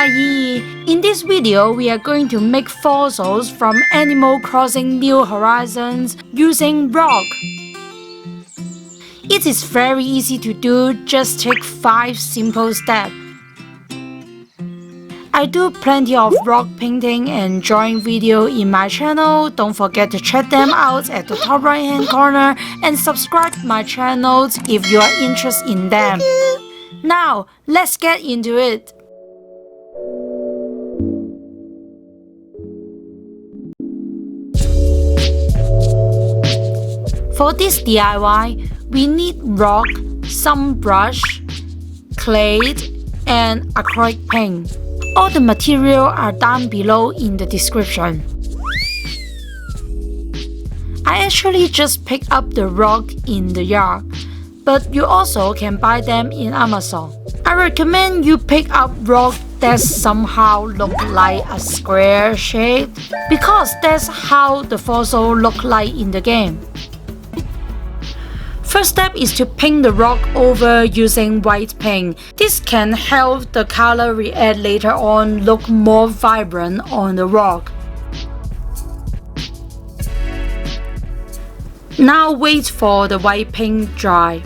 Sigh. In this video, we are going to make fossils from Animal Crossing New Horizons using rock. It is very easy to do, just take 5 simple steps. I do plenty of rock painting and drawing video in my channel. Don't forget to check them out at the top right hand corner and subscribe to my channels if you are interested in them. Now, let's get into it. For this DIY, we need rock, some brush, clay, and acrylic paint. All the material are down below in the description. I actually just picked up the rock in the yard, but you also can buy them in Amazon. I recommend you pick up rock that somehow look like a square shape, because that's how the fossil look like in the game. First step is to paint the rock over using white paint. This can help the color we add later on look more vibrant on the rock. Now wait for the white paint dry.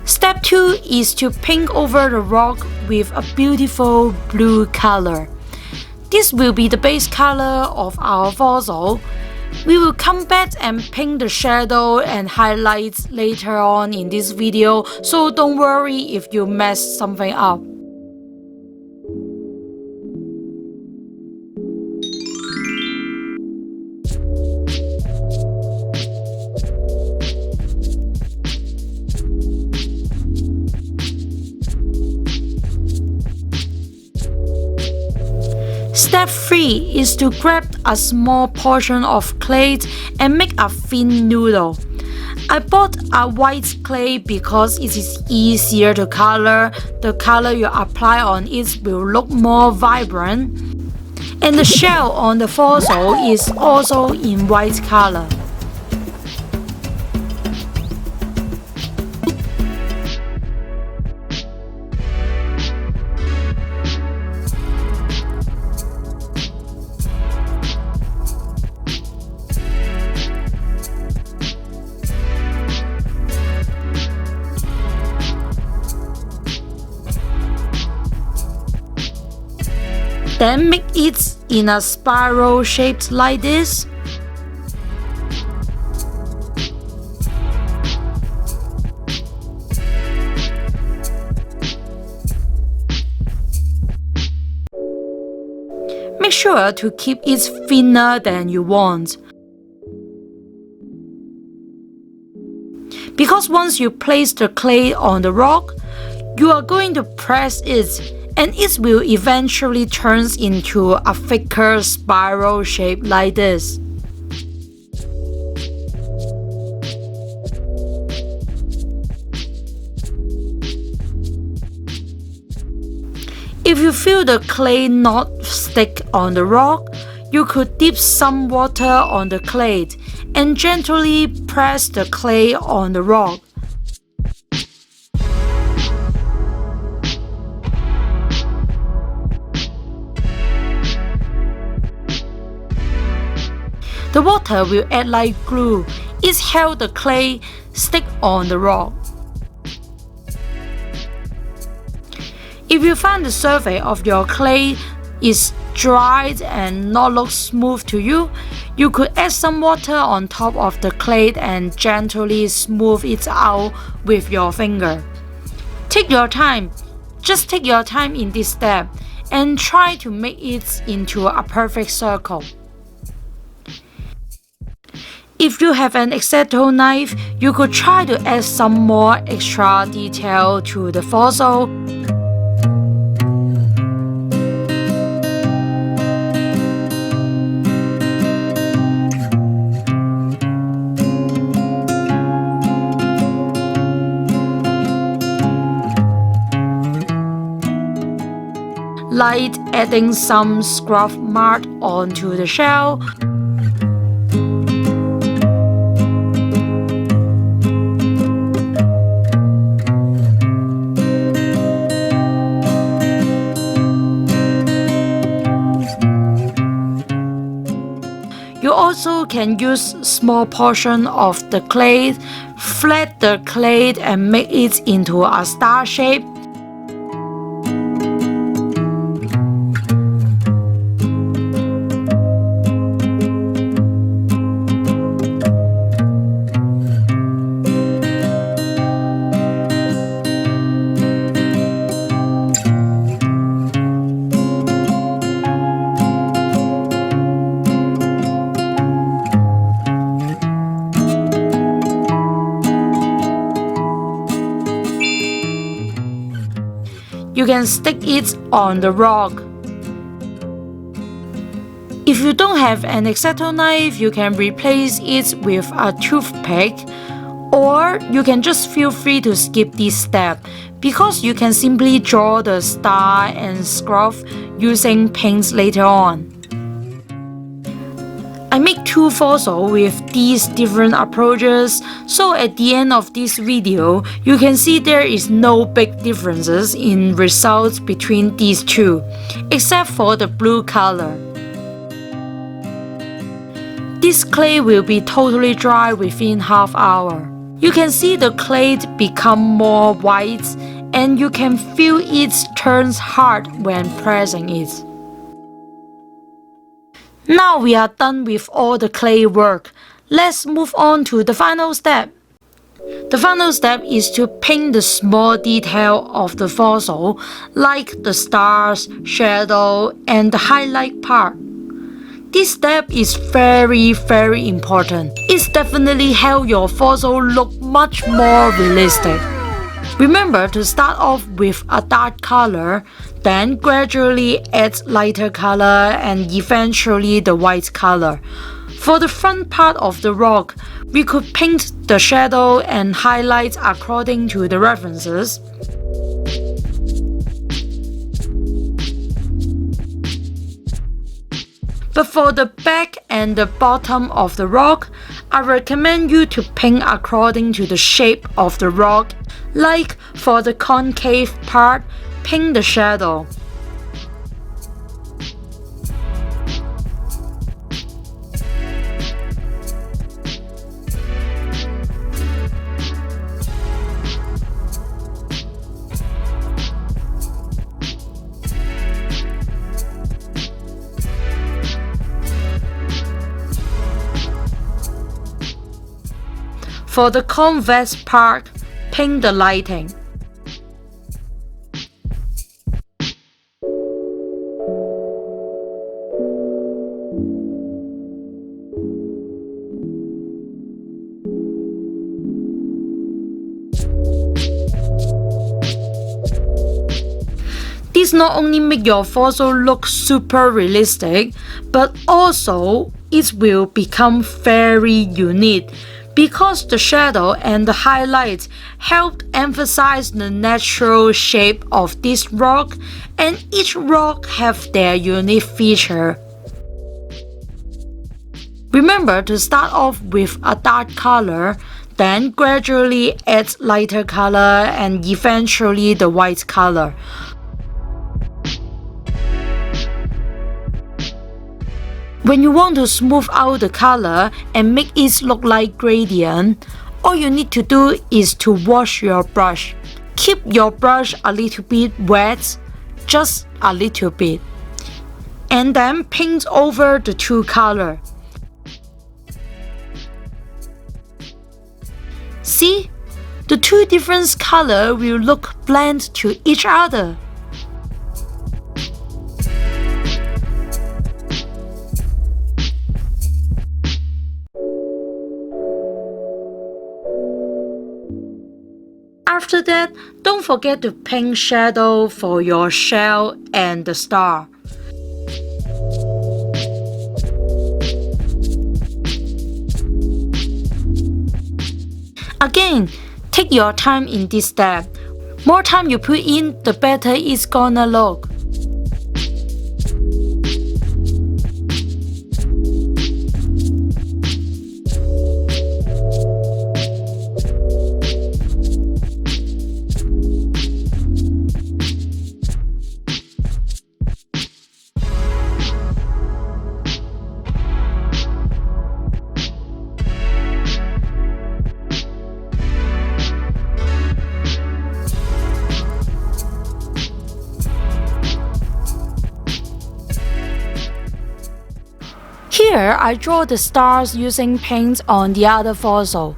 Step 2 is to paint over the rock with a beautiful blue color. This will be the base color of our fossil. We will come back and paint the shadow and highlights later on in this video, so don't worry if you mess something up. Step 3 is to grab a small portion of clay and make a thin noodle. I bought a white clay because it is easier to color. The color you apply on it will look more vibrant. And the shell on the fossil is also in white color. Then make it in a spiral shape like this. Make sure to keep it thinner than you want, because once you place the clay on the rock, you are going to press it, and it will eventually turn into a thicker spiral shape like this. If you feel the clay not stick on the rock, you could dip some water on the clay and gently press the clay on the rock. The water will act like glue. It helps the clay stick on the rock. If you find the surface of your clay is dried and not look smooth to you, you could add some water on top of the clay and gently smooth it out with your finger. Take your time. Just take your time in this step and try to make it into a perfect circle. If you have an exacto knife, you could try to add some more extra detail to the fossil. Like adding some scrub mark onto the shell. also can use small portion of the clay, flat the clay and make it into a star shape. You can stick it on the rock. If you don't have an exacto knife, you can replace it with a toothpick, or you can just feel free to skip this step because you can simply draw the star and scrub using paints later on. I make two fossils with these different approaches, so at the end of this video, you can see there is no big differences in results between these two, except for the blue color. This clay will be totally dry within half hour. You can see the clay become more white, and you can feel it turns hard when pressing it. Now we are done with all the clay work. Let's move on to the final step. The final step is to paint the small detail of the fossil, like the stars, shadow, and the highlight part. This step is very important. It's definitely helps your fossil look much more realistic. Remember to start off with a dark color, then gradually add lighter color and eventually the white color. For the front part of the rock, we could paint the shadow and highlights according to the references. But for the back and the bottom of the rock, I recommend you to paint according to the shape of the rock. Like for the concave part, paint the shadow. For the convex part, paint the lighting. This not only make your fossil look super realistic, but also it will become very unique, because the shadow and the highlights help emphasize the natural shape of this rock, and each rock have their unique feature. Remember to start off with a dark color, then gradually add lighter color and eventually the white color. When you want to smooth out the color and make it look like gradient, all you need to do is to wash your brush. Keep your brush a little bit wet, just a little bit, and then paint over the two colors. See? The two different colors will look blend to each other. After that, don't forget to paint shadow for your shell and the star. Again, take your time in this step. More time you put in, the better it's gonna look. Here, I draw the stars using paint on the other fossil.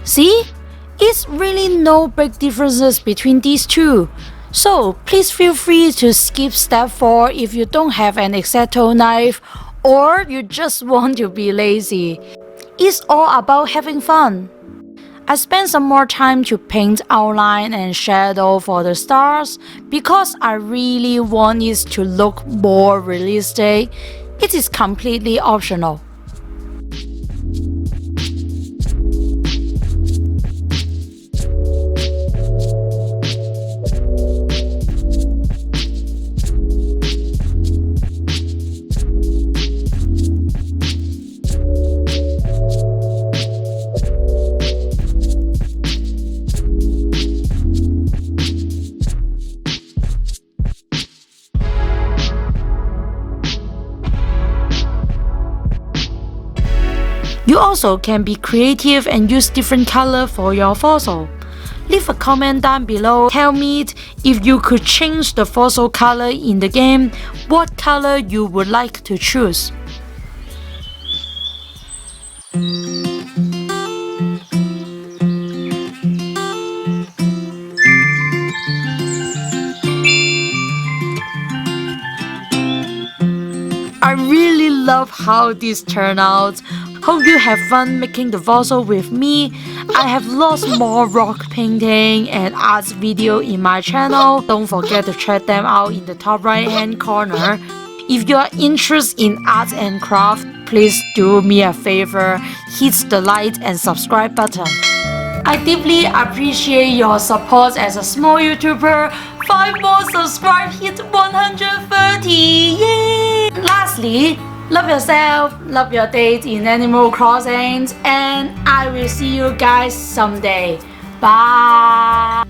See? It's really no big differences between these two. So please feel free to skip step 4 if you don't have an exacto knife or you just want to be lazy. It's all about having fun. I spent some more time to paint outline and shadow for the stars because I really want it to look more realistic. It is completely optional. You also can be creative and use different color for your fossil. Leave a comment down below. Tell me if you could change the fossil color in the game, what color you would like to choose. I really love how this turned out. Hope you have fun making the fossil with me. I have lots more rock painting and art video in my channel. Don't forget to check them out in the top right hand corner. If you are interested in art and craft, please do me a favor, hit the like and subscribe button. I deeply appreciate your support as a small YouTuber. 5 more subscribe, hit 130, yay! Lastly, love yourself, love your dates in Animal Crossing, and I will see you guys someday. Bye!